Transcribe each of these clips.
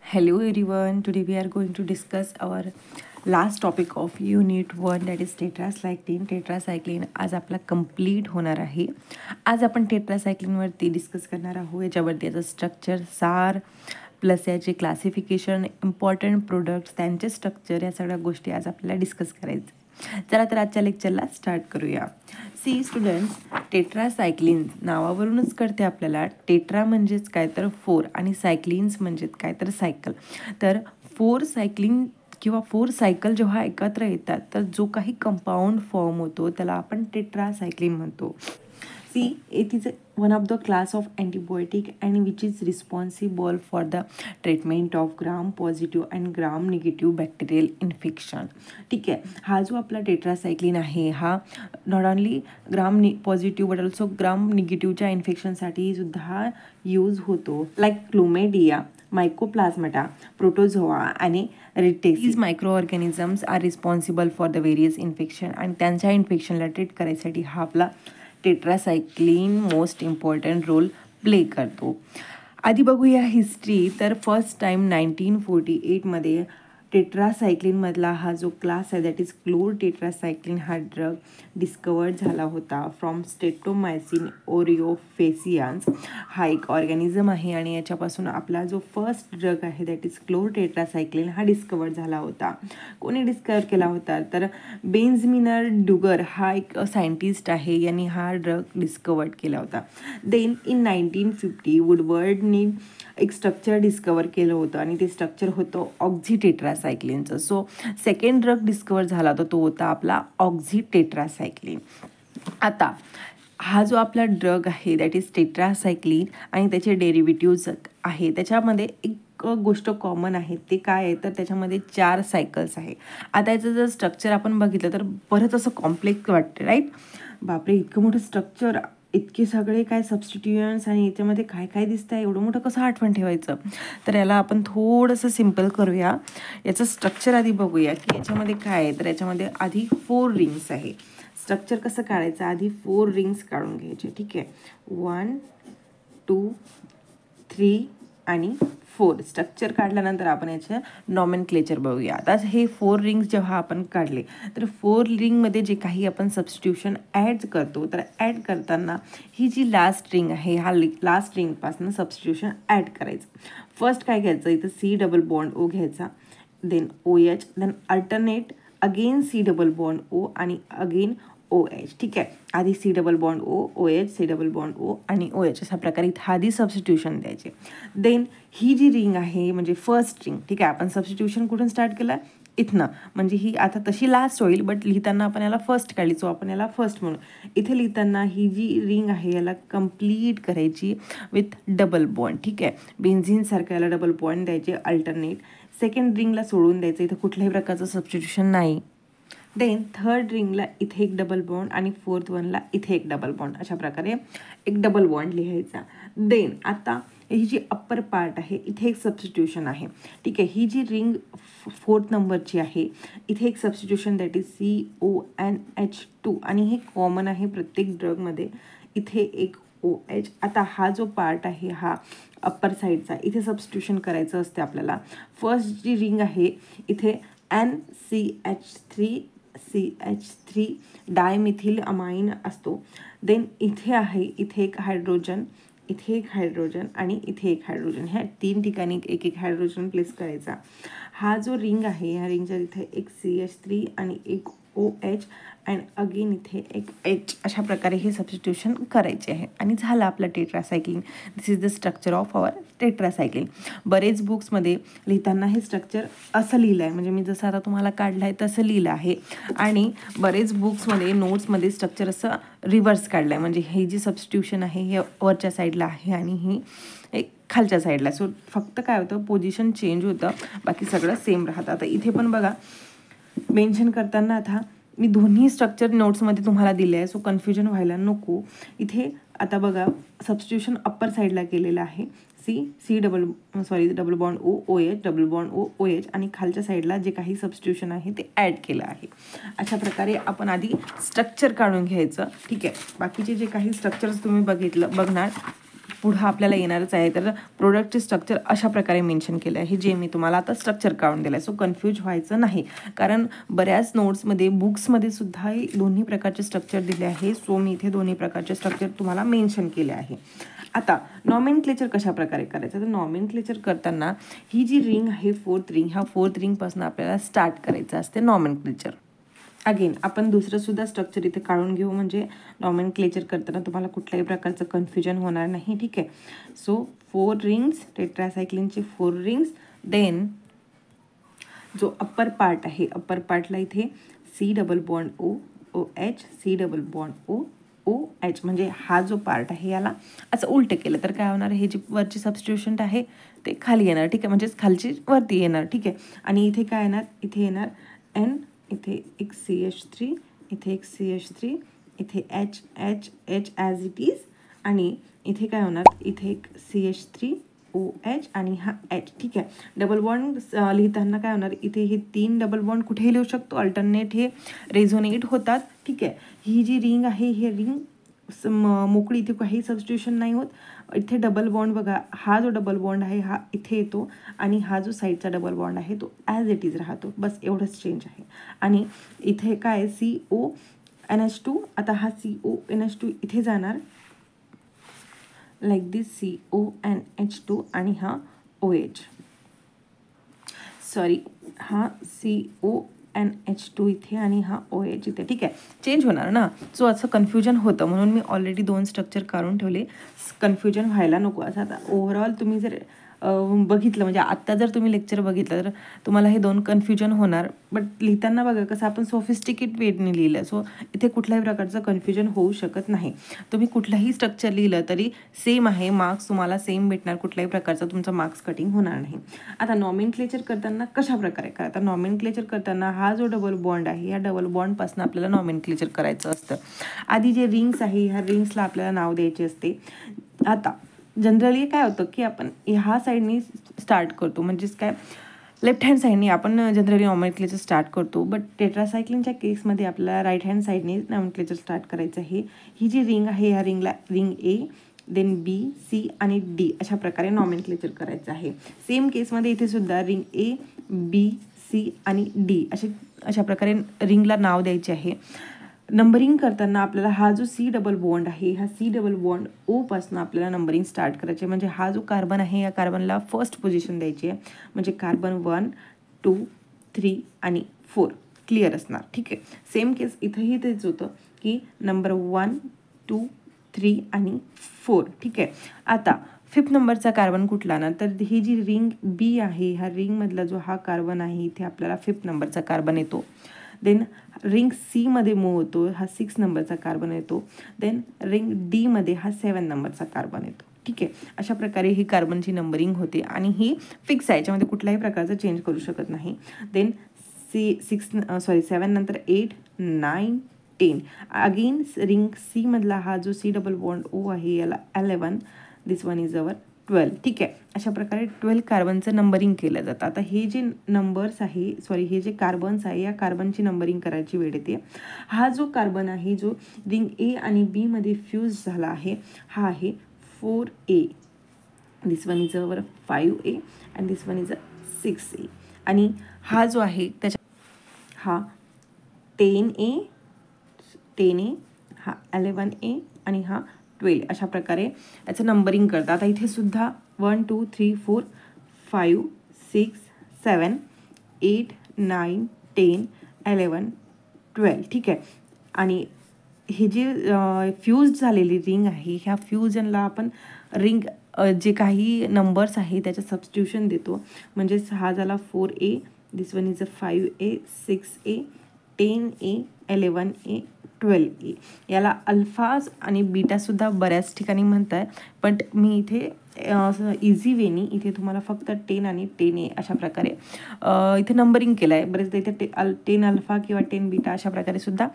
Hello everyone, today we are going to discuss our last topic of Unit 1 that is tetracycline. Tetracycline आज आपला complete होणार आहे. आज आपण टेट्रासायक्लिनवरती डिस्कस करणार आहोत. याच्यावरती याचं स्ट्रक्चर, सार प्लस याचे क्लासिफिकेशन, इम्पॉर्टंट प्रोडक्ट्स, त्यांचे स्ट्रक्चर, या सगळ्या गोष्टी आज आपल्याला डिस्कस करायचं. चला तर आजच्या लेक्चरला स्टार्ट करूया. सी स्टुडंट्स, टेट्रासायक्लिन नावावरूनच कळते आपल्याला. टेट्रा म्हणजेच काय तर 4 आणि सायक्लिन्स म्हणजेच काय तर सायकल. तर 4 सायक्लिन किंवा 4 सायकल जेव्हा एकत्र येतात तर जो काही कंपाऊंड फॉर्म होतो त्याला आपण टेट्रासायक्लिन म्हणतो. See, it is one of the class of antibiotic and which is responsible for the treatment of gram positive and gram negative bacterial infection. ठीक आहे, हा जो आपला टेट्रासायक्लिन आहे हा not only gram positive but also gram निगेटिव्हच्या इन्फेक्शनसाठी सुद्धा यूज होतो. लाईक क्लोमेडिया, मायकोप्लाझ्माटा, प्रोटोझोआ आणि रिटेस. these microorganisms are responsible for the various infection आणि त्यांच्या इन्फेक्शनला ट्रीट करायसाठी हा आपला tetracycline most important role play करतो. आधी बघूया हिस्ट्री. तर फर्स्ट टाईम 1948मध्ये टेट्रासायक्लिनमधला हा जो क्लास आहे दॅट इज क्लोर टेट्रासायक्लिन हा ड्रग डिस्कवर्ड झाला होता फ्रॉम स्टेटोमायसिन ओरिओफेसियान्स. हा एक ऑर्गॅनिझम आहे आणि याच्यापासून आपला जो फर्स्ट ड्रग आहे दॅट इज क्लोर टेट्रासायक्लिन हा डिस्कवर्ड झाला होता. कोणी डिस्कवर केला होता तर बेंझमिनर डुगर हा एक सायंटिस्ट आहे, यांनी हा ड्रग डिस्कवर्ड केला होता. देन इन 1950 वुडवर्डनी एक स्ट्रक्चर डिस्कवर केलं होतं आणि ते स्ट्रक्चर होतं ऑक्झिटेट्रासायक्लिनचं. सो सेकंड ड्रग डिस्कवर झाला तर तो होता आपला ऑक्झिटेट्रासायक्लिन. आता हा जो आपला ड्रग आहे दॅट इज टेट्रासायक्लिन आणि त्याचे डेरिव्हेटिव्ज आहे त्याच्यामध्ये एक गोष्ट कॉमन आहे. ते काय आहे तर त्याच्यामध्ये 4 सायकल्स आहे. आता याचं जर स्ट्रक्चर आपण बघितलं तर बरंच असं कॉम्प्लेक्स वाटतं, राईट? बापरे, इतकं मोठं स्ट्रक्चर, इतके सगळे काय सबस्टिट्युएंट्स आणि याच्यामध्ये काय काय दिसतं आहे, एवढं मोठं कसं आठवण ठेवायचं? तर याला आपण थोडंसं सिम्पल करूया. याचं स्ट्रक्चर आधी बघूया की याच्यामध्ये काय आहे. तर याच्यामध्ये आधी 4 रिंग्स आहे. स्ट्रक्चर कसं काढायचं, आधी 4 रिंग्स काढून घ्यायचे. ठीक आहे, 1 2 3 आणि 4 स्ट्रक्चर काढल्यानंतर आपण याचे नॉमेनक्लेचर बघूया. आता हे 4 रिंग्स जेव्हा आपण काढले तर 4 रिंगमध्ये जे काही आपण सबस्टिट्यूशन ॲड करतो तर ॲड करताना ही जी लास्ट रिंग आहे ह्या लास्ट रिंगपासून सबस्टिट्यूशन ॲड करायचं. फर्स्ट काय घ्यायचं, इथं C+O घ्यायचा, then OH, then alternate again C+O आणि अगेन OH. ठीक आहे, आधी C+O, OH, C+O आणि OH अशा प्रकारे इथं आधी सबस्टिट्यूशन द्यायचे. देन ही जी रिंग आहे म्हणजे फर्स्ट रिंग, ठीक आहे, आपण सबस्टिट्यूशन कुठून स्टार्ट केलं, इथनं. म्हणजे ही आता तशी लास्ट होईल बट लिहिताना आपण याला फर्स्ट काढली, सो आपण याला फर्स्ट म्हणू. इथे लिहिताना ही जी रिंग आहे याला कंप्लीट करायची विथ डबल बॉन्ड. ठीक आहे, बेन्झिनसारखं याला डबल बॉन्ड द्यायचे अल्टरनेट. सेकंड रिंगला सोडून द्यायचं, इथं कुठल्याही प्रकारचं सबस्टिट्यूशन नाही. देन थर्ड रिंगला इथे एक डबल बॉन्ड आणि फोर्थ वनला इथे एक डबल बॉन्ड, अशा प्रकारे एक डबल बॉन्ड लिहायचा. देन आता ही जी अप्पर पार्ट आहे इथे एक सबस्टिट्यूशन आहे. ठीक आहे, ही जी रिंग 4th नंबरची आहे इथे एक सबस्टिट्यूशन दॅट इज CONH2 आणि हे कॉमन आहे प्रत्येक ड्रगमध्ये. इथे एक OH. आता हा जो पार्ट आहे हा अप्पर साईडचा, इथे सबस्टिट्यूशन करायचं असते आपल्याला. फर्स्ट जी रिंग आहे इथे NCH3 डायमिथिल अमाइन असतो. देन इथे आहे इथे एक हायड्रोजन, इथे एक हायड्रोजन आणि इथे एक हायड्रोजन. ह्या 3 ठिकाणी एक एक हायड्रोजन प्लेस करायचा. हा जो रिंग आहे ह्या रिंगच्या इथे एक CH3 आणि एक OH अँड अगेन इथे एक H, अशा प्रकारे हे सबस्टिट्यूशन करायचे आहे आणि झालं आपलं tetracycline. This is the structure of our tetracycline. बरेच बुक्समध्ये लिहिताना हे स्ट्रक्चर असं लिहिलं आहे, म्हणजे मी जसं आता तुम्हाला काढलं आहे तसं लिहिलं आहे. आणि बरेच बुक्समध्ये नोट्समध्ये स्ट्रक्चर असं रिव्हर्स काढलं आहे, म्हणजे हे जी सबस्टिट्यूशन आहे हे वरच्या साईडला आहे आणि ही एक खालच्या साईडला. सो फक्त काय होतं, पोझिशन चेंज होतं, बाकी सगळं सेम राहतं. आता इथे पण बघा मेन्शन करताना आता मी दोन्ही स्ट्रक्चर नोट्समध्ये तुम्हाला दिले आहे, सो कन्फ्युजन व्हायला नको. इथे आता बघा सबस्टिट्यूशन अप्पर साईडला केलेलं आहे. Double bond OH, double bond OH आणि खालच्या साईडला जे काही सबस्टिट्यूशन आहे ते ॲड केलं आहे. अशा प्रकारे आपण आधी स्ट्रक्चर काढून घ्यायचं. ठीक आहे, बाकीचे जे काही स्ट्रक्चर्स तुम्ही बघणार पुढं आपल्याला येणारच आहे. तर प्रोडक्टचे स्ट्रक्चर अशा प्रकारे मेन्शन केलं आहे, जे मी तुम्हाला आता स्ट्रक्चर काढून दिलं आहे. सो कन्फ्यूज व्हायचं नाही, कारण बऱ्याच नोट्समध्ये बुक्समध्ये सुद्धा दोन्ही प्रकारचे स्ट्रक्चर दिले आहे. सो मी इथे दोन्ही प्रकारचे स्ट्रक्चर तुम्हाला मेन्शन केले आहे. आता नॉमेनक्लेचर कशा प्रकारे करायचं, तर नॉमेनक्लेचर करताना ही जी रिंग आहे 4th रिंग, ह्या 4th रिंगपासून आपल्याला स्टार्ट करायचं असते नॉमेनक्लेचर. अगेन आपण दुसरं सुद्धा स्ट्रक्चर इथे काढून घेऊ, म्हणजे नॉमेनक्लेचर करताना तुम्हाला कुठल्याही प्रकारचं कन्फ्युजन होणार नाही. ठीक आहे. सो 4 रिंग्स, टेट्रासायक्लिनचे 4 रिंग्स. देन जो अप्पर पार्ट आहे, अप्पर पार्टला इथे C double bond O O H C double bond O O H, म्हणजे हा जो पार्ट आहे याला असं उलटं केलं तर काय होणार, हे जी वरची सबस्टिट्यूशंट आहे ते खाली येणार. ठीक आहे, म्हणजेच खालची वरती येणार. ठीक आहे. आणि इथे काय येणार, इथे येणार N, इथे एक CH3, इथे एक CH3, इथे H H H as it is, आणि इथे काय होणार, इथे एक CH3 OH आणि हा H. ठीक आहे. डबल बॉन्ड लिहिताना काय होणार, इथे हे 3 डबल बॉन्ड कुठेही लिहू शकतो, अल्टरनेट हे रेझोनेट होतात. ठीक आहे. ही जी रिंग आहे, ही रिंग मोकळी, इथे काही सबस्टिट्यूशन नाही होत. इथे डबल बॉन्ड बघा, हा जो डबल बॉन्ड आहे हा इथे येतो, आणि हा जो साईडचा डबल बॉन्ड आहे तो ॲज इट इज राहतो. बस एवढंच चेंज आहे. आणि इथे काय CONH2, आता हा CONH2 इथे जाणार लाईक दिस, CONH2, आणि हा OH, सॉरी, हा CONH2 इथे आणि हा OH इथे. ठीक आहे, चेंज होणार ना. सो असं कन्फ्युजन होतं, म्हणून मी ऑलरेडी 2 स्ट्रक्चर काढून ठेवले, कन्फ्युजन व्हायला नको असं. आता ओव्हरऑल तुम्ही जर बघितलं, म्हणजे आत्ता जर तुम्ही लेक्चर बघितलं तर तुम्हाला हे 2 कन्फ्युजन होणार, बट लिहिताना बघा कसं आपण सोफिस्टिकेट वेने लिहिलं. सो इथे कुठल्याही प्रकारचं कन्फ्युजन होऊ शकत नाही. तुम्ही कुठलंही स्ट्रक्चर लिहिलं तरी सेम आहे, मार्क्स तुम्हाला सेम भेटणार, कुठल्याही प्रकारचं तुमचं मार्क्स कटिंग होणार नाही. आता नॉमेनक्लेचर करताना कशा प्रकारे करा, तर नॉमेनक्लेचर करताना हा जो डबल बॉन्ड आहे, या डबल बॉन्डपासून आपल्याला नॉमेनक्लेचर करायचं असतं. आधी जे रिंग्स आहे, ह्या रिंग्सला आपल्याला नाव द्यायचे असते. आता जनरली काय होतं की आपण ह्या साईडनी स्टार्ट करतो, म्हणजेच काय लेफ्ट हँड साईडनी आपण जनरली नॉमेनक्लेचर स्टार्ट करतो, बट टेट्रासायक्लिनच्या केसमध्ये आपल्याला राईट हँड साईडने नॉमेनक्लेचर स्टार्ट करायचं आहे. ही जी रिंग आहे, ह्या रिंगला ring A, then B, C आणि D अशा प्रकारे नॉमेनक्लेचर करायचं आहे. सेम केसमध्ये इथे सुद्धा रिंग A, B, C आणि D अशा प्रकारे रिंगला नाव द्यायचे आहे. नंबरिंग करताना आपल्याला हा जो C डबल बॉन्ड आहे, हा C डबल बॉन्ड O पासून आपल्याला नंबरिंग स्टार्ट करायचे, म्हणजे हा जो कार्बन आहे या कार्बनला फर्स्ट पोझिशन द्यायची आहे, म्हणजे कार्बन 1, 2, 3 आणि 4 क्लिअर असणार. ठीक आहे. सेम केस इथंही तेच होतं की नंबर 1, 2, 3 आणि 4. ठीक आहे. आता 5th नंबरचा कार्बन कुठला ना, तर ही जी रिंग B आहे, ह्या रिंगमधला जो हा कार्बन आहे, इथे आपल्याला 5th नंबरचा कार्बन येतो. देन रिंग C मध्ये मूव होतो, हा 6 नंबरचा कार्बन येतो. देन रिंग D मध्ये हा 7 नंबरचा कार्बन येतो. ठीक आहे. अशा प्रकारे ही कार्बनची नंबरिंग होते, आणि ही फिक्स आहे, याच्यामध्ये कुठल्याही प्रकारचं चेंज करू शकत नाही. देन 7 नंतर 8, 9, 10. अगेन रिंग C मधला हा जो C डबल बॉन्ड O आहे, याला 11, दिस वन इज अवर 12. ठीक आहे. अशा प्रकारे 12 कार्बनचं नंबरिंग केलं जातं. आता हे जे नंबर्स आहे, हे जे कार्बन्स आहे, या कार्बनची नंबरिंग करायची वेळ येते. हा जो कार्बन आहे, जो रिंग A आणि B मध्ये फ्यूज झाला आहे, हा आहे 4A. This one is our 5A and this one is a 6A. आणि हा जो आहे त्याच्या हा 10A, हा 11A आणि हा 12. अशा प्रकारे याचं नंबरिंग करतात. आता इथे सुद्धा 1, 2, 3, 4, 5, 6, 7, 8, 9, 10, 11, 12. ठीक आहे. आणि हे जे फ्यूज झालेली रिंग आहे, ह्या फ्युजनला आपण रिंग जे काही नंबर्स आहे त्याचं सबस्टिट्यूशन देतो, म्हणजेच हा झाला 4A, this one is a 5A, 6A, 10A, 11A, 12A. याला अल्फाज आणि बीटासुद्धा बऱ्याच ठिकाणी म्हणतात, पण मी इथे इझी वेनी इथे तुम्हाला फक्त 10 आणि 10A अशा प्रकारे इथे नंबरिंग केलं आहे. बरेचदा इथे 10 अल्फा किंवा 10 बीटा अशा प्रकारे सुद्धा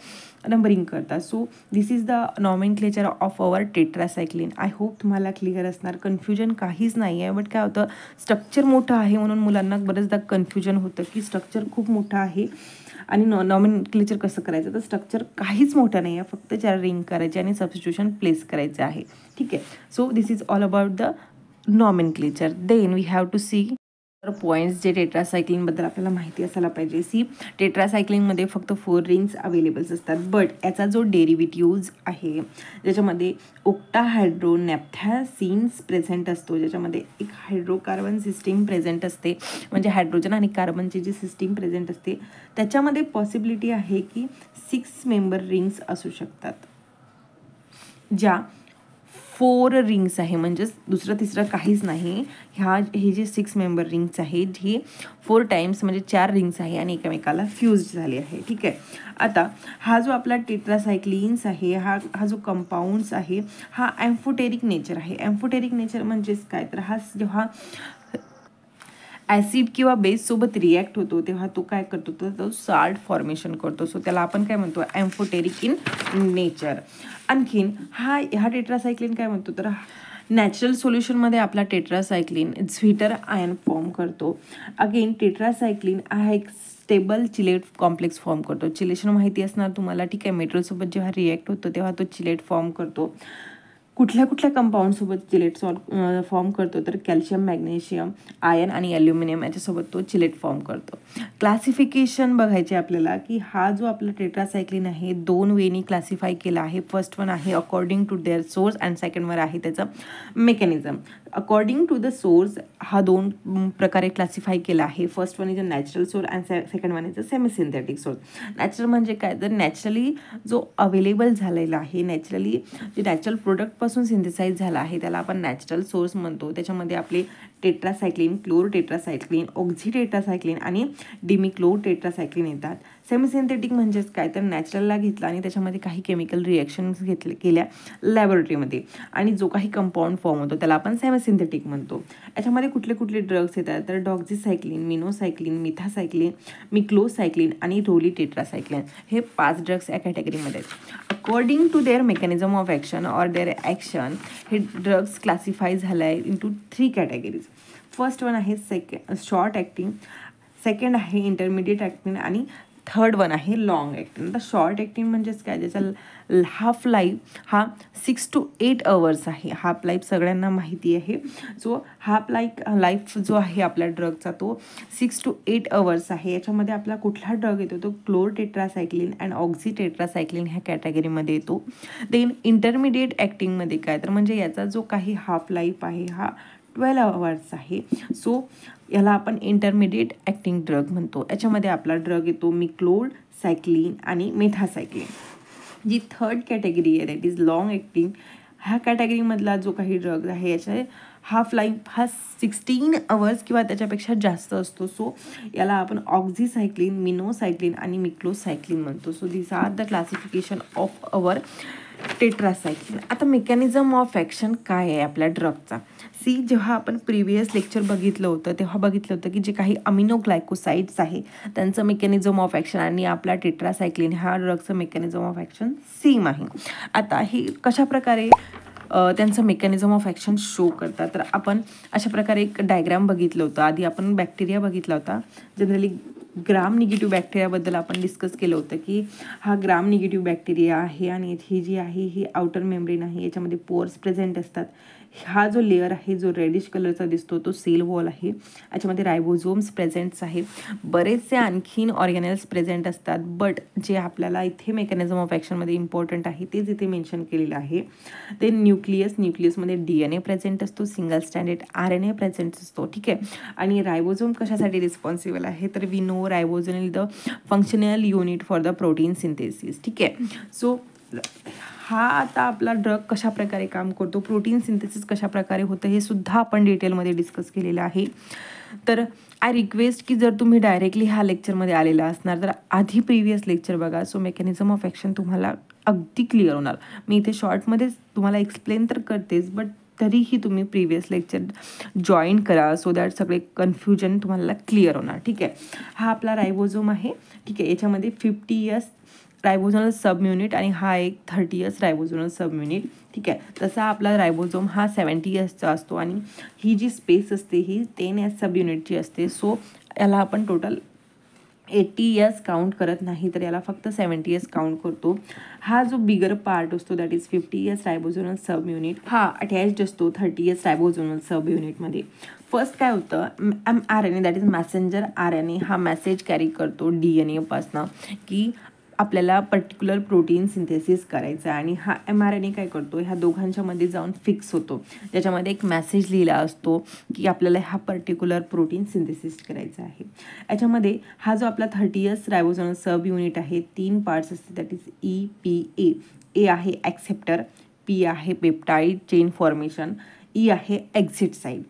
नंबरिंग करतात. So this is the nomenclature of our tetracycline. I hope तुम्हाला क्लिअर असणार, कन्फ्युजन काहीच नाही आहे. बट काय होतं, स्ट्रक्चर मोठं आहे म्हणून मुलांना बरेचदा कन्फ्युजन होतं की स्ट्रक्चर खूप मोठं आहे आणि नॉमेनक्लेचर कसं करायचं, तर स्ट्रक्चर काहीच मोठं नाही आहे, फक्त 4 रिंग करायचे आणि सबस्टिट्यूशन प्लेस करायचं आहे. ठीक आहे. So this is all about the nomenclature. Then we have to see points जे टेट्रासायक्लिनबद्दल आपल्याला माहिती असायला पाहिजे. सी, टेट्रासायक्लिनमध्ये फक्त 4 रिंग्स अवेलेबल्स असतात, बट याचा जो डेरिव्हेटिव्ज आहे ज्याच्यामध्ये ओक्टाहायड्रो नॅप्थॅसिन्स प्रेझेंट असतो, ज्याच्यामध्ये एक हायड्रोकार्बन सिस्टीम प्रेझेंट असते, म्हणजे हायड्रोजन आणि कार्बनची जी सिस्टीम प्रेझेंट असते त्याच्यामध्ये पॉसिबिलिटी आहे की 6 मेंबर रिंग्स असू शकतात, ज्या 4 रिंग्स आहे, म्हणजेच दुसरं तिसरं काहीच नाही. हे जे 6 मेंबर रिंग्स आहेत हे 4 टाइम्स म्हणजे 4 रिंग्स आहे आणि एकमेकाला फ्यूज झाले आहे. ठीक आहे. आता हा जो आपला टेट्रासायक्लिन्स आहे, हा जो कंपाऊंड्स आहे हा ॲम्फोटेरिक नेचर आहे. ॲम्फोटेरिक नेचर म्हणजेच काय, तर हा जेव्हा ॲसिड किंवा बेससोबत रिॲक्ट होतो तेव्हा तो काय करतो, तर तो साल्ट फॉर्मेशन करतो. सो त्याला आपण काय म्हणतो, ॲम्फोटेरिक इन नेचर. आणखीन हा टेट्रासायक्लिन काय म्हणतो, तर नॅचरल सोल्युशनमध्ये आपला टेट्रासायक्लिन स्वीटर आयन फॉर्म करतो. अगेन टेट्रासायक्लिन हा एक स्टेबल चिलेट कॉम्प्लेक्स फॉर्म करतो. चिलेशन माहिती असणार तुम्हाला. ठीक आहे. मेटलसोबत जेव्हा रिॲक्ट होतो तेव्हा तो चिलेट फॉर्म करतो. कुठल्या कंपाऊंडसोबत चिलेट फॉर्म करतो, तर कॅल्शियम, मॅग्नेशियम, आयन आणि ॲल्युमिनियम याच्यासोबत तो चिलेट फॉर्म करतो. क्लासिफिकेशन बघायचे आपल्याला की हा जो आपला टेट्रासायक्लिन आहे 2 वेनी क्लासिफाय केला आहे. फर्स्ट वन आहे according to their source and second one आहे त्याचं mechanism. According to the source हा 2 प्रकारे क्लासिफाय केला आहे. First one is a natural source and second one is a semi synthetic source. Natural म्हणजे काय, तर नॅचरली जो अवेलेबल झालेला आहे, नॅचरली जे नॅचरल प्रोडक्टपासून सिंथेसाइज झाला आहे त्याला आपण नॅचरल सोर्स म्हणतो. त्याच्यामध्ये आपले टेट्रासायक्लिन, क्लोर टेट्रासायक्लिन, ऑक्झी टेट्रासायक्लिन आणि डिमिक्लोर टेट्रासायक्लिन येतात. सेमीसिंथेटिक म्हणजेच काय, तर नॅचरलला घेतला आणि त्याच्यामध्ये काही केमिकल रिॲक्शन्स केल्या लॅबोरेटरीमध्ये आणि जो काही कंपाऊंड फॉर्म होतो त्याला आपण सेमीसिंथेटिक म्हणतो. याच्यामध्ये कुठले ड्रग्स येतात, तर डॉक्झीसायक्लिन, मिनोसायक्लिन, मिथासायक्लिन, मिक्लोसायक्लिन आणि रोली टेट्रासायक्लिन हे 5 ड्रग्स या कॅटेगरीमध्ये आहेत. According to their mechanism of action or their action हे ड्रग्स क्लासिफाय झालं आहे इंटू 3 कॅटेगरीज. फर्स्ट वन आहे शॉर्ट ॲक्टिंग, सेकंड आहे इंटरमिडिएट ॲक्टिंग आणि थर्ड वन आहे लॉंग ॲक्टिंग. आता शॉर्ट ॲक्टिंग म्हणजेच काय, ज्याचा हाफ लाईफ हा 6 to 8 hours आहे. हाफ लाईफ सगळ्यांना माहिती आहे. सो हाफ लाईफ जो आहे आपल्या ड्रगचा तो 6 to 8 hours आहे. याच्यामध्ये आपला कुठला ड्रग येतो, तो क्लोर टेट्रासायक्लिन अँड ऑक्झी टेट्रासायक्लिन ह्या कॅटेगरीमध्ये येतो. देन इंटरमिडिएट ॲक्टिंगमध्ये काय, तर म्हणजे याचा जो काही हाफ लाईफ आहे हा 12 hours आहे. सो याला आपण इंटरमिडिएट ॲक्टिंग ड्रग म्हणतो. याच्यामध्ये आपला ड्रग येतो मिक्लोड सायक्लिन आणि मेथासायक्लिन. जी थर्ड कॅटेगरी आहे दॅट इज लॉंग ॲक्टिंग, ह्या कॅटेगरीमधला जो काही ड्रग आहे याचा हाफ लाईफ हा 16 hours किंवा त्याच्यापेक्षा जास्त असतो. सो याला आपण ऑक्झीसायक्लिन, मिनोसायक्लिन आणि मिक्लोसायक्लिन म्हणतो. So this are the classification of our tetracycline. आता मेकॅनिझम ऑफ ॲक्शन काय आहे आपल्या ड्रगचा. सी, जेव्हा आपण प्रिव्हियस लेक्चर बघितलं होतं तेव्हा बघितलं होतं की जे काही अमिनोग्लायकोसाइड्स आहे त्यांचं मेकॅनिझम ऑफ ॲक्शन आणि आपला टेट्रासायक्लिन ह्या ड्रगचं मेकॅनिझम ऑफ ॲक्शन सेम आहे. आता ही कशाप्रकारे त्यांचं मेकॅनिझम ऑफ ॲक्शन शो करतात, तर आपण अशा प्रकारे एक डायग्राम बघितलं होतं. आधी आपण बॅक्टेरिया बघितला होता. जनरली ग्राम निगेटिव्ह बॅक्टेरियाबद्दल आपण डिस्कस केलं होतं की हा ग्राम निगेटिव्ह बॅक्टेरिया आहे आणि ही जी आहे ही आउटर मेम्ब्रेन आहे, याच्यामध्ये पोर्स प्रेझेंट असतात. हा जो लेअर आहे जो रेडिश कलरचा दिसतो तो सेल वॉल आहे. याच्यामध्ये रायबोझोम्स प्रेझेंट्स आहे, बरेचसे आणखीन ऑर्गॅनेल्स प्रेझेंट असतात. बट जे आपल्याला इथे मेकॅनिझम ऑफ ॲक्शनमध्ये इम्पॉर्टंट आहे तेच इथे मेन्शन केलेलं आहे. ते न्यूक्लियसमध्ये DNA प्रेझेंट असतो, सिंगल स्टँडर्ड RNA प्रेझेंट असतो. ठीक आहे. आणि रायबोझोम कशासाठी रिस्पॉन्सिबल आहे, तर we know ribosome is the functional unit for the protein synthesis. ठीक आहे. सो हा आता आपला ड्रग कशा प्रकारे काम करतो, प्रोटीन सिंथेसिस कशा प्रकारे होतं हे सुद्धा आपण डिटेलमध्ये डिस्कस केलेलं आहे. तर आय रिक्वेस्ट की जर तुम्ही डायरेक्टली ह्या लेक्चरमध्ये आलेला असणार तर आधी प्रिव्हियस लेक्चर बघा. सो मेकॅनिझम ऑफ ॲक्शन तुम्हाला अगदी क्लिअर होणार. मी इथे शॉर्टमध्येच तुम्हाला एक्सप्लेन तर करतेच, बट तरीही तुम्ही प्रिव्हियस लेक्चर जॉईन करा सो दॅट सगळे कन्फ्युजन तुम्हाला क्लिअर होणार. ठीक आहे. हा आपला रायबोझोम आहे. ठीक आहे. याच्यामध्ये 50 years रायबोझोनल सबयुनिट आणि हा एक 30 years रायबोझोनल सबयुनिट. ठीक आहे. तसा आपला रायबोझोम हा 70 yearsचा असतो आणि ही जी स्पेस असते ही 10 years सबयुनिटची असते. सो याला आपण टोटल 80s काउंट करत नाही, तर याला फक्त 70s काउंट करतो. हा जो बिगर पार्ट असतो that is 50s ribosomal sub unit, हा अटॅच्ड असतो 30s रायबोझोमल सब युनिटमध्ये. फर्स्ट काय होतं, mRNA that is messenger RNA हा मेसेज कॅरी करतो DNA पासनं की आपल्याला पर्टिक्युलर प्रोटीन सिंथेसिस करायचं आहे. आणि हा mRNA काय करतो, ह्या दोघांच्या मध्ये जाऊन फिक्स होतो, ज्याच्यामध्ये एक मेसेज लिहिला असतो की आपल्याला हा पर्टिक्युलर प्रोटीन सिंथेसिस करायचा आहे. याच्यामध्ये हा जो आपला 30s रायबोझोमल सब युनिट आहे, 3 पार्ट्स असते दॅट इज EPA. ए आहे ॲक्सेप्टर, P आहे पेप्टाईड चेन फॉर्मेशन, E आहे एक्झिट साईड.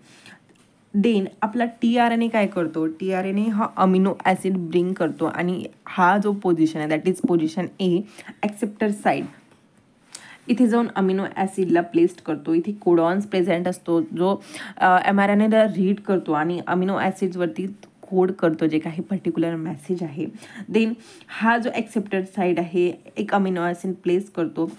देन आपला tRNA काय करतो, tRNA हा अमिनो ॲसिड ब्रिंग करतो आणि हा जो पोझिशन आहे that is position A acceptor side, इथे जाऊन अमिनो ॲसिडला प्लेस्ड करतो. इथे कोडॉन्स प्रेझेंट असतो जो mRNAला रीड करतो आणि अमिनो ॲसिड्सवरती कोड करतो जे काही पर्टिक्युलर मेसेज आहे. देन हा जो ॲक्सेप्टर साईड आहे एक अमिनो ॲसिड प्लेस करतो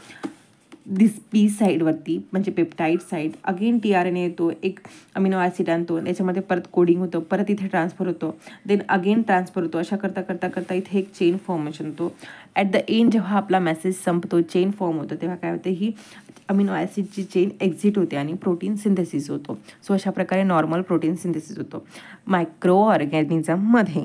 दिस P साईडवरती म्हणजे पेप्टाईड साईड. अगेन tRNA येतो, एक अमिनो ॲसिड आणतो, त्याच्यामध्ये परत कोडिंग होतं, परत इथे ट्रान्सफर होतो, देन अगेन ट्रान्सफर होतो. अशा करता करता करता इथे एक चेन फॉर्मेशन होतो. ॲट द एंड जेव्हा आपला मेसेज संपतो, चेन फॉर्म होतो, तेव्हा काय होतं, ही अमिनो ॲसिडची चेन एक्झिट होते आणि प्रोटीन सिंथेसिस होतो. सो अशा प्रकारे नॉर्मल प्रोटीन सिंथेसिस होतो मायक्रो ऑर्गॅनिझममध्ये.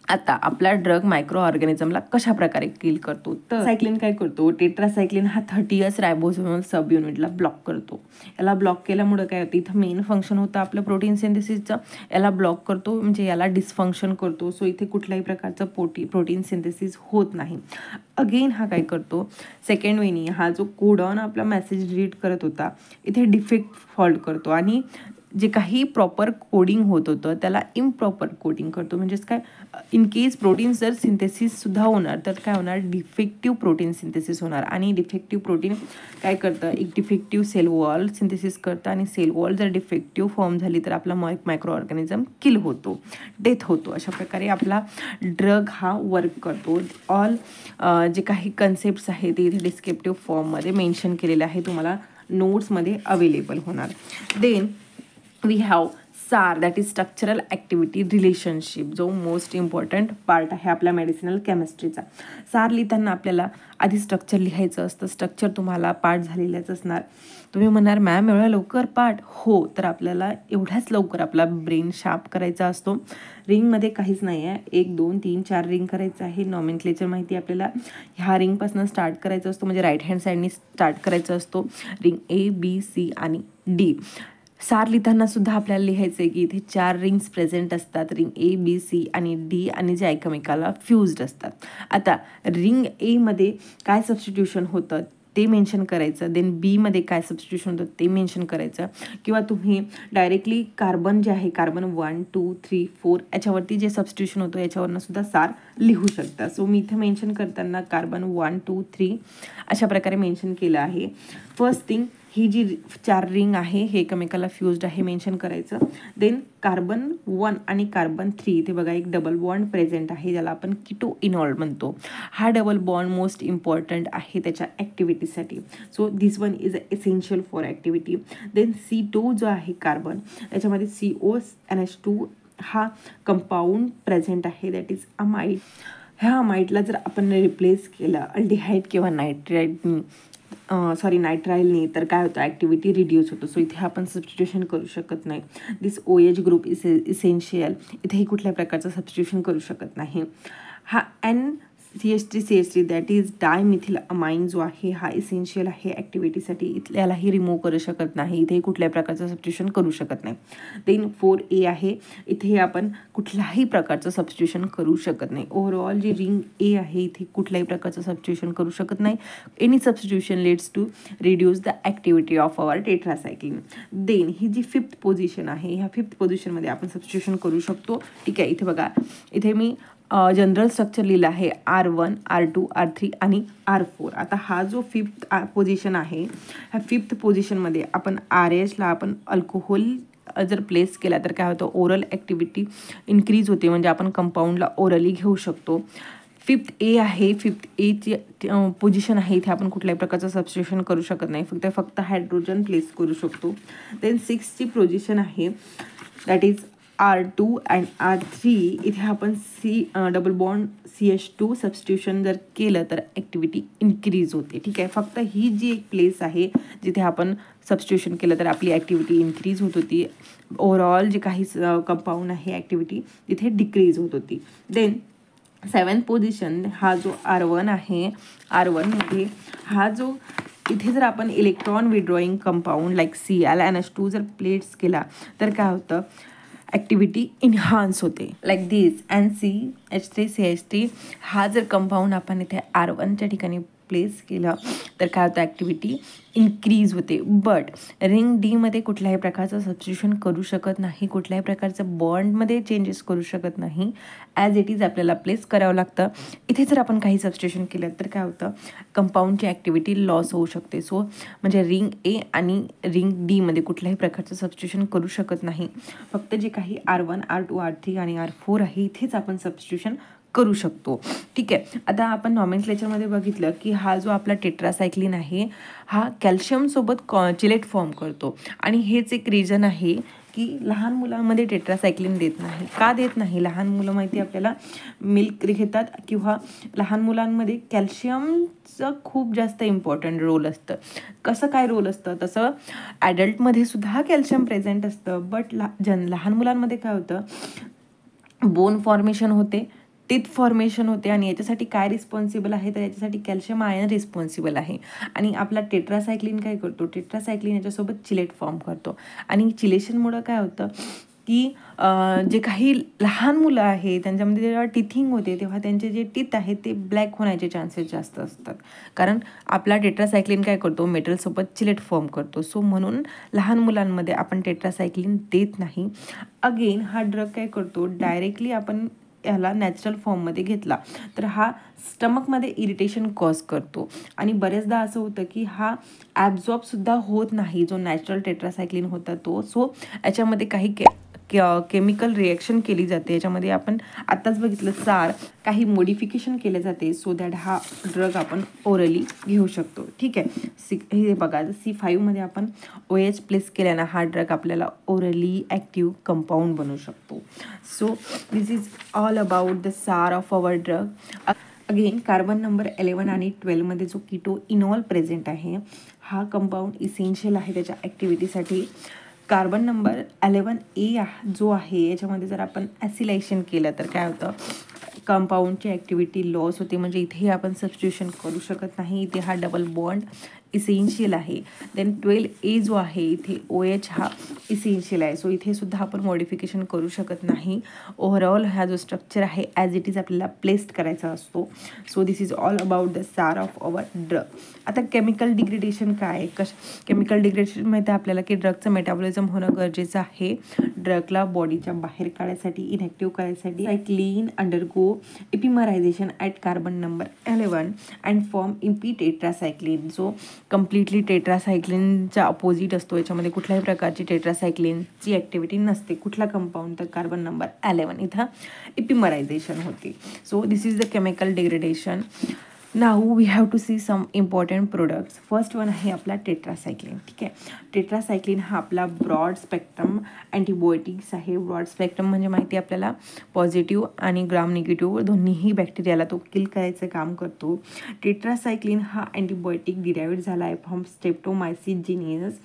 आता आपला ड्रग मायक्रो ऑर्गॅनिझमला कशा प्रकारे किल करतो, तर सायक्लिन काय करतो, टेट्रासायक्लिन हा 30s रायबोझोमल सब युनिटला ब्लॉक करतो. याला ब्लॉक केल्यामुळे काय होतं, इथं मेन फंक्शन होतं आपलं प्रोटीन सिंथेसिसचं, याला ब्लॉक करतो म्हणजे याला डिसफंक्शन करतो. सो इथे कुठल्याही प्रकारचं प्रोटीन सिंथेसिस होत नाही. अगेन हा काय करतो, सेकंड वेनी हा जो कोडॉन आपला मेसेज रीड करत होता इथे डिफेक्ट फॉल्ट करतो आणि जे काही प्रॉपर कोडिंग होत होतं त्याला इम्प्रॉपर कोडिंग करतो. म्हणजेच काय, इन केस प्रोटीन जर सिंथेसिससुद्धा होणार तर काय होणार, डिफेक्टिव्ह प्रोटीन सिंथेसिस होणार. आणि डिफेक्टिव्ह प्रोटीन काय करतं, एक डिफेक्टिव्ह सेल वॉल सिंथेसिस करतं आणि सेल वॉल जर डिफेक्टिव्ह फॉर्म झाली तर आपला मायक्रो ऑर्गॅनिझम किल होतो, डेथ होतो. अशा प्रकारे आपला ड्रग हा वर्क करतो. ऑल जे काही कन्सेप्ट्स आहेत ते इथे डिस्क्रिप्टिव्ह फॉर्ममध्ये मेन्शन केलेले आहे, तुम्हाला नोट्समध्ये अवेलेबल होणार. Then we have SAR that is structural activity relationship, जो मोस्ट इम्पॉर्टंट पार्ट आहे आपल्या मेडिसिनल केमिस्ट्रीचा. SAR लिहिताना आपल्याला आधी स्ट्रक्चर लिहायचं असतं. स्ट्रक्चर तुम्हाला पार्ट झालेलंच असणार. तुम्ही म्हणणार मॅम एवढ्या लवकर पार्ट, हो, तर आपल्याला एवढ्याच लवकर आपला ब्रेन शार्प करायचा असतो. रिंगमध्ये काहीच नाही आहे, 1 2 3 4 रिंग करायचं आहे. नॉमेनक्लेचर माहिती आपल्याला ह्या रिंगपासून स्टार्ट करायचं असतो, म्हणजे राईट हँड साईडनी स्टार्ट करायचं असतो. रिंग A B C आणि D. SAR लिहिताना सुद्धा आपल्याला लिहायचं आहे की इथे 4 रिंग्स प्रेझेंट असतात, रिंग A B C आणि D, आणि जे एकमेकाला फ्युज्ड असतात. आता रिंग A मध्ये काय सबस्टिट्यूशन होतं ते मेन्शन करायचं, देन बीमध्ये काय सबस्टिट्यूशन होतं ते मेन्शन करायचं, किंवा तुम्ही डायरेक्टली कार्बन जे आहे कार्बन 1 2 3 4 याच्यावरती जे सबस्टिट्यूशन होतं याच्यावरनं सुद्धा SAR लिहू शकता. सो मी इथे मेन्शन करताना कार्बन 1 2 3 अशा प्रकारे मेन्शन केलं आहे. फर्स्ट थिंग, ही जी 4 रिंग आहे हे एकमेकाला फ्युज्ड आहे मेन्शन करायचं. देन कार्बन 1 आणि कार्बन 3 इथे बघा एक डबल बॉन्ड प्रेझेंट आहे, ज्याला आपण कीटो इनॉल्ड म्हणतो. हा डबल बॉन्ड मोस्ट इम्पॉर्टंट आहे त्याच्या ॲक्टिव्हिटीसाठी. So this one is essential for activity. Then C2 जो आहे कार्बन, त्याच्यामध्ये CONH2 हा कंपाऊंड प्रेझेंट आहे दॅट इज अमाईड. ह्या अमाईडला जर आपण रिप्लेस केलं अल्डिहाईड किंवा नायट्राईलनी तर काय होतं, ॲक्टिव्हिटी रिड्यूस होतो. सो इथे आपण सबस्टिट्यूशन करू शकत नाही. दिस OH ग्रुप इज इसेन्शियल, इथेही कुठल्या प्रकारचं सबस्टिट्यूशन करू शकत नाही. हा NCH3CH3 that is dimethyl amine जो आहे हा इसेन्शियल आहे ॲक्टिव्हिटीसाठी, इथल्यालाही रिमूव्ह करू शकत नाही, इथेही कुठल्याही प्रकारचं सबस्टिट्यूशन करू शकत नाही. देन 4A आहे, इथे आपण कुठल्याही प्रकारचं सबस्टिट्यूशन करू शकत नाही. ओव्हरऑल जी रिंग A आहे इथे कुठल्याही प्रकारचं सबस्टिट्यूशन करू शकत नाही. Any substitution leads to reduce the activity of our tetracycline. Then ही जी 5th पोझिशन आहे, ह्या 5th पोझिशनमध्ये आपण सबस्टिट्यूशन करू शकतो. ठीक आहे, इथे बघा, इथे मी जनरल स्ट्रक्चर लिहिलं आहे R1 R2 R3 आणि R4. आता हा जो 5th पोझिशन आहे, ह्या 5th पोझिशनमध्ये आपण RHला आपण अल्कोहोल जर प्लेस केला तर काय होतं, ओरल ॲक्टिव्हिटी इन्क्रीज होते, म्हणजे आपण कंपाऊंडला ओरली घेऊ शकतो. 5th A आहे, 5th Aची पोझिशन आहे, इथे आपण कुठल्याही प्रकारचं सबस्टिट्यूशन करू शकत नाही, फक्त हायड्रोजन प्लेस करू शकतो. देन 6th ची पोझिशन आहे that is R2 and R3 इथे आपण डबल बॉन्ड CH2 सबस्टिट्यूशन जर केलं तर ॲक्टिव्हिटी इन्क्रीज होते. ठीक आहे, फक्त ही जी एक प्लेस आहे जिथे आपण सबस्टिट्यूशन केलं तर आपली ॲक्टिव्हिटी इन्क्रीज होत होती. ओव्हरऑल जे काही कंपाऊंड आहे ॲक्टिव्हिटी तिथे डिक्रीज होत होती. देन 7th पोझिशन हा जो R1 आहे, R1मध्ये हा जो इथे जर आपण इलेक्ट्रॉन विड्रॉईंग कंपाऊंड लाईक ClNH2 जर प्लेट्स केला तर काय होतं, ॲक्टिव्हिटी इन्हान्स होते लाईक दिस. अँड CH3CH3 हा जर कंपाऊंड आपण इथे R1च्या ठिकाणी प्लेस केलं तर काय होतं, ॲक्टिव्हिटी इन्क्रीज होते. बट रिंग डीमध्ये कुठल्याही प्रकारचं सबस्टिट्यूशन करू शकत नाही, कुठल्याही प्रकारचं बॉन्डमध्ये चेंजेस करू शकत नाही. ॲज इट इज आपल्याला प्लेस करावं लागतं. इथे जर आपण काही सबस्टिट्यूशन केलं तर काय होतं, कंपाऊंडची ॲक्टिव्हिटी लॉस होऊ शकते. सो म्हणजे रिंग ए आणि रिंग डीमध्ये कुठल्याही प्रकारचं सबस्टिट्यूशन करू शकत नाही. फक्त जे काही R1, R2, R3 आणि R4 आहे इथेच आपण सबस्टिट्यूशन करू शकतो. ठीक आहे, आता आपण नॉमेनक्लेचरमध्ये बघितलं की हा जो आपला टेट्रासायक्लिन आहे हा कॅल्शियमसोबत चिलेट फॉर्म करतो. आणि हेच एक रिझन आहे की लहान मुलांमध्ये टेट्रासायक्लिन देत नाही. का देत नाही, लहान मुलं माहिती आपल्याला मिल्क घेतात किंवा लहान मुलांमध्ये कॅल्शियमचं खूप जास्त इम्पॉर्टंट रोल असतं. कसं काय रोल असतं, तसं ॲडल्टमध्ये सुद्धा कॅल्शियम प्रेझेंट असतं. बट लहान मुलांमध्ये काय होतं, बोन फॉर्मेशन होते, टीथ फॉर्मेशन होते आणि याच्यासाठी काय रिस्पॉन्सिबल आहे तर याच्यासाठी कॅल्शियम आयन रिस्पॉन्सिबल आहे. आणि आपला टेट्रासायक्लिन काय करतो, टेट्रासायक्लिन याच्यासोबत चिलेट फॉर्म करतो. आणि चिलेशनमुळं काय होतं की जे काही लहान मुलं आहे त्यांच्यामध्ये जेव्हा टिथिंग होते तेव्हा त्यांचे जे टीथ आहेत ते ब्लॅक होण्याचे चान्सेस जास्त असतात. कारण आपला टेट्रासायक्लिन काय करतो, मेटलसोबत चिलेट फॉर्म करतो. सो म्हणून लहान मुलांमध्ये आपण टेट्रासायक्लिन देत नाही. अगेन हा ड्रग काय करतो, डायरेक्टली आपण ह्याला नॅचरल फॉर्ममध्ये घेतला तर हा स्टमकमध्ये इरिटेशन कॉज करतो. आणि बरेचदा असं होतं की हा ॲब्झॉर्बसुद्धा होत नाही जो नॅचरल टेट्रासायक्लिन होता तो. सो याच्यामध्ये काही केमिकल रिॲक्शन केली जाते. याच्यामध्ये आपण आत्ताच बघितलं सार काही मॉडिफिकेशन केले जाते सो दॅट हा ड्रग आपण ओरली घेऊ शकतो. ठीक आहे, हे बघा C5मध्ये आपण OH प्लेस केल्यानं हा ड्रग आपल्याला ओरली ॲक्टिव्ह कंपाऊंड बनवू शकतो. So this is all about the सार of our drug. Again carbon number 11 आणि 12मध्ये जो कीटो इनॉल प्रेझेंट आहे हा कंपाऊंड इसेन्शियल आहे त्याच्या ॲक्टिव्हिटीसाठी. कार्बन नंबर 11A जो आहे याच्यामध्ये जर आपण ॲसिलायशन केलं तर काय होतं, कंपाऊंडची ॲक्टिव्हिटी लॉस होते. म्हणजे इथे आपण सबस्टिट्यूशन करू शकत नाही, इथे हा डबल बॉन्ड इसेन्शियल आहे. देन 12A जो आहे इथे OH हा इसेन्शियल आहे. सो इथे सुद्धा आपण मॉडिफिकेशन करू शकत नाही. ओव्हरऑल हा जो स्ट्रक्चर आहे ॲज इट इज आपल्याला प्लेस्ड करायचा असतो. So this is all about the सार ऑफ अवर ड्रग. आता केमिकल डिग्रेडेशन काय, केमिकल डिग्रेडेशन माहिती आहे आपल्याला की ड्रगचं मेटाबॉलिझम होणं गरजेचं आहे. ड्रगला बॉडीच्या बाहेर काढायसाठी, इनॅक्टिव्ह करायसाठी cycline undergo epimerisation at carbon number 11 and form epi tetracycline जो कम्प्लिटली टेट्रासायक्लिनचा अपोजिट असतो. याच्यामध्ये कुठल्याही प्रकारची टेट्रासायक्लिनची ॲक्टिव्हिटी नसते. कुठला कंपाऊंड तर कार्बन नंबर 11 इथं एपिमरायझेशन होते. So this is the chemical degradation. Now we have to see some important products. First one आहे आपला टेट्रासायक्लिन. ठीक आहे, टेट्रासायक्लिन हा आपला ब्रॉड स्पेक्ट्रम अँटीबायोटिक्स आहे. ब्रॉड स्पेक्ट्रम म्हणजे माहिती आहे आपल्याला पॉझिटिव्ह आणि ग्राम निगेटिव्ह दोन्हीही बॅक्टेरियाला तो किल करायचं काम करतो. टेट्रासायक्लिन हा अँटीबायोटिक डिराइव्ड झाला आहे फ्रॉम स्ट्रेप्टोमायसिस जीनस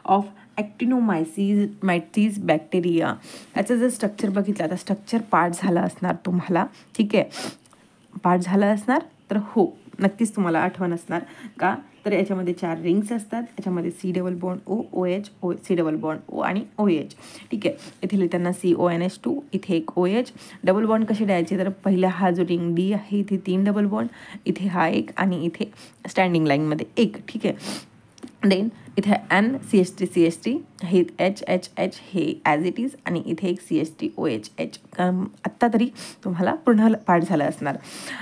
ऑफ ॲक्टिनोमायसिस बॅक्टेरिया. याचं जर स्ट्रक्चर बघितलं तर स्ट्रक्चर पार्ट झालं असणार तुम्हाला. ठीक आहे, पार्ट झालं असणार तर हो नक्कीच तुम्हाला आठवण असणार का, तर याच्यामध्ये 4 रिंग्स असतात. याच्यामध्ये C double bond O, OH, C double bond O आणि OH. ठीक आहे, इथे लिहिताना CONH2, इथे एक OH. डबल बॉन्ड कसे द्यायचे तर पहिला हा जो रिंग D आहे इथे 3 डबल बॉन्ड, इथे हा एक आणि इथे स्टँडिंग लाईनमध्ये एक. ठीक आहे, देन इथे N CH3 हे H हे ॲज इट इज आणि इथे एक CH3 OH. आत्ता तरी तुम्हाला पूर्ण पाठ झाला असणार.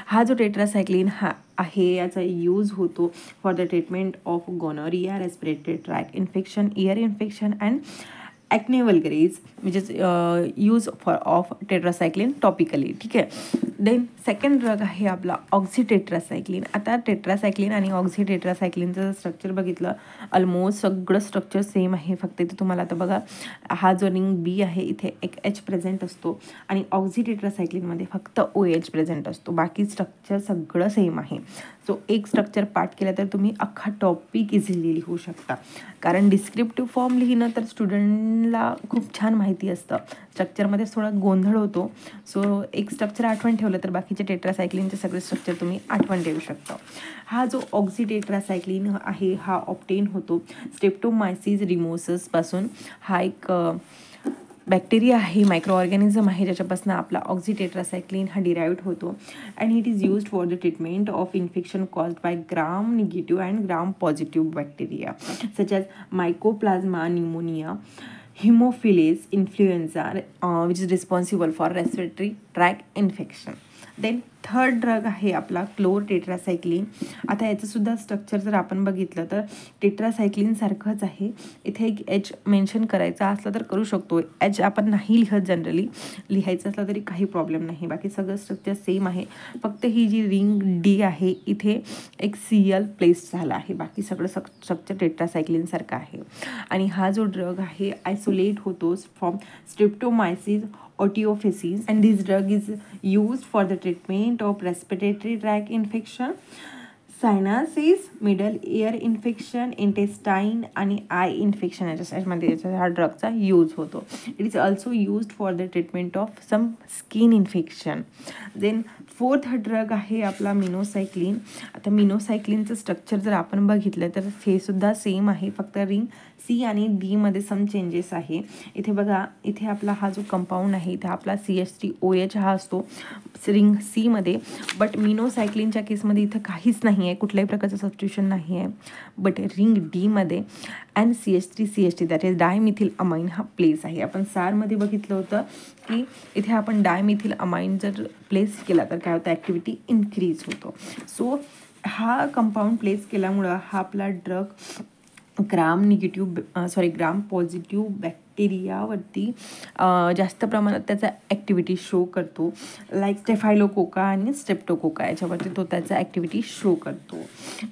हा जो टेट्रासायक्लिन हा आहे याचा यूज होतो for the treatment of gonorrhoea, respiratory tract infection, ear infection and acne vulgaris which is use for of tetracycline topically. ठीक आहे, देन सेकंड ड्रग आहे आपला ऑक्झिटेट्रासायक्लिन. आता टेट्रासायक्लिन आणि ऑक्झिटेट्रासायक्लिनचं जर स्ट्रक्चर बघितलं, ऑलमोस्ट सगळं स्ट्रक्चर सेम आहे. फक्त इथे तुम्हाला आता बघा, हा जो रिंग बी आहे इथे एक एच प्रेझेंट असतो आणि ऑक्झिटेट्रासायक्लिनमध्ये फक्त OH प्रेझेंट असतो. बाकी स्ट्रक्चर सगळं सेम आहे. सो एक स्ट्रक्चर पाठ केलं तर तुम्ही अख्खा टॉपिक इझिली लिहू शकता. कारण डिस्क्रिप्टिव्ह फॉर्म लिहिणं तर स्टुडंटला खूप छान माहिती असतं, स्ट्रक्चरमध्ये थोडा गोंधळ होतो. सो एक स्ट्रक्चर आठवण ठेवलं तर बाकीचे टेट्रासायक्लिनचे सगळे स्ट्रक्चर तुम्ही आठवण ठेवू शकता. हा जो ऑक्झिटेट्रासायक्लिन आहे हा ऑप्टेन होतो स्ट्रेप्टोमायसिस रिमोससपासून. हा एक बॅक्टेरिया आहे, मायक्रो ऑर्गॅनिझम आहे, ज्याच्यापासून आपला ऑक्झिटेट्रासायक्लिन हा डिराईव्ड होतो. And it is used for the treatment of infection caused by gram negative and gram positive bacteria such as mycoplasma pneumonia, hemophilus influenza, which is responsible for respiratory tract infection. Then third drug आहे आपला क्लोरटेट्रासायक्लिन. आता याचंसुद्धा structure जर आपण बघितलं तर tetracycline सारखंच आहे. इथे एक एच मेन्शन करायचा असला तर करू शकतो. एच आपण नाही लिहत, जनरली लिहायचं असलं तरी काही प्रॉब्लेम नाही. बाकी सगळं स्ट्रक्चर सेम आहे. फक्त ही जी रिंग डी आहे इथे एक Cl प्लेस झाला आहे. बाकी सगळं स्ट्रक्चर टेट्रासायक्लिनसारखं आहे. आणि हा जो ड्रग आहे आयसोलेट होतो from स्ट्रेप्टोमायसिस ओटिओफेसिस, and this drug is used for the treatment of respiratory tract infection, sinusitis, middle ear infection, intestine आणि आय इन्फेक्शन याच्यामध्ये हा ड्रगचा यूज होतो. It is also used for the treatment of some skin infection. Then fourth drug आहे आपला मिनोसायक्लिन. आता मिनोसायक्लिनचं structure जर आपण बघितलं तर हे सुद्धा सेम आहे, फक्त रिंग सी आणि डीमध्ये सम चेंजेस आहे. इथे बघा, इथे आपला हा जो कंपाऊंड आहे इथे आपला CH3OH हा असतो रिंग सीमध्ये. बट मिनोसायक्लिनच्या केसमध्ये इथं काहीच नाही आहे, कुठल्याही प्रकारचं सबस्टिट्यूशन नाही आहे. बट रिंग डीमध्ये and CH3CH3 that is dimethyl amine हा प्लेस आहे. आपण सारमध्ये बघितलं होतं की इथे आपण डायमिथिल अमाइन जर प्लेस केला तर काय होतं, ॲक्टिव्हिटी इन्क्रीज होतो. सो हा कंपाऊंड प्लेस केल्यामुळं हा आपला ड्रग ग्राम पॉझिटिव्ह बॅक्टेरियावरती जास्त प्रमाणात त्याचा ॲक्टिव्हिटी शो करतो. लाईक स्टेफायलोकोका आणि स्ट्रेप्टोकोका याच्यावरती तो त्याचा ॲक्टिव्हिटी शो करतो.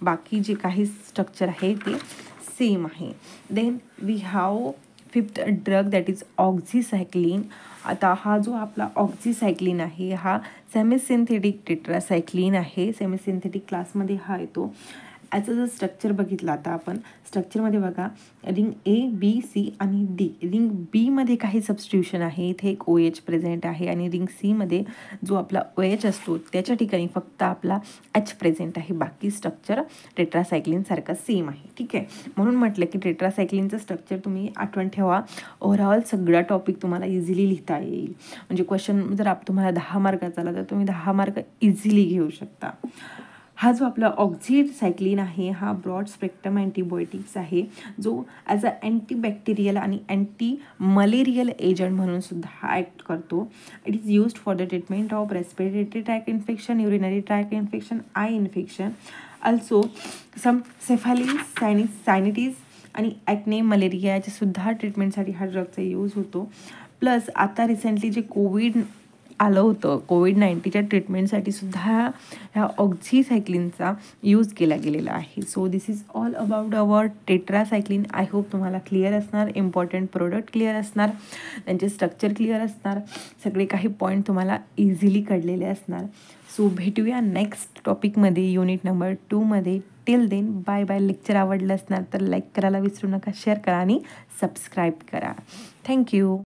बाकी जे काही स्ट्रक्चर आहे ते सेम आहे. Then we have fifth drug that is oxycycline. आता हा जो आपला ऑक्झिसायक्लिन आहे हा सेमिसिंथेटिक टेट्रासायक्लिन आहे. सेमिसिंथेटिक क्लासमध्ये हा येतो. याचं जर स्ट्रक्चर बघितलं आता आपण स्ट्रक्चरमध्ये बघा, रिंग A, B, C आणि D. रिंग बीमध्ये काही सबस्टिट्यूशन आहे, इथे एक OH प्रेझेंट आहे. आणि रिंग सीमध्ये जो आपला OH असतो त्याच्या ठिकाणी फक्त आपला H प्रेझेंट आहे. बाकी स्ट्रक्चर टेट्रासायक्लिनसारखं सेम आहे. ठीक आहे, म्हणून म्हटलं की टेट्रासायक्लिनचं स्ट्रक्चर तुम्ही आठवण ठेवा. ओव्हरऑल सगळा टॉपिक तुम्हाला इझिली लिहिता येईल. म्हणजे क्वेश्चन जर तुम्हाला 10 मार्काचा आला तर तुम्ही 10 मार्क इझिली घेऊ शकता. हा जो आपला ऑक्झिसायक्लिन आहे हा ब्रॉड स्पेक्ट्रम अँटीबायोटिक्स आहे, जो ॲज अ अँटीबॅक्टेरियल आणि अँटी मलेरियल एजंट म्हणून सुद्धा ॲक्ट करतो. It is used for the treatment of respiratory tract infection, urinary tract infection, eye infection, also some syphilis, sinusitis आणि ॲक्ने, मलेरिया याच्या सुद्धा ट्रीटमेंटसाठी हा ड्रगचा यूज होतो. प्लस आता रिसेंटली जे कोविड आलं होतं, कोविड-19च्या ट्रीटमेंटसाठी सुद्धा ह्या ऑक्झिसायक्लिनचा यूज केला गेलेला आहे. So this is all about our tetracycline. I hope तुम्हाला क्लिअर असणार, इम्पॉर्टंट प्रोडक्ट क्लिअर असणार, त्यांचे स्ट्रक्चर क्लिअर असणार, सगळे काही पॉईंट तुम्हाला इझिली कळलेले असणार. सो भेटूया नेक्स्ट टॉपिकमध्ये, युनिट नंबर 2मध्ये. Till then bye bye. Lecture आवडलं असणार तर लाईक करायला विसरू नका, शेअर करा आणि सबस्क्राईब करा. थँक्यू.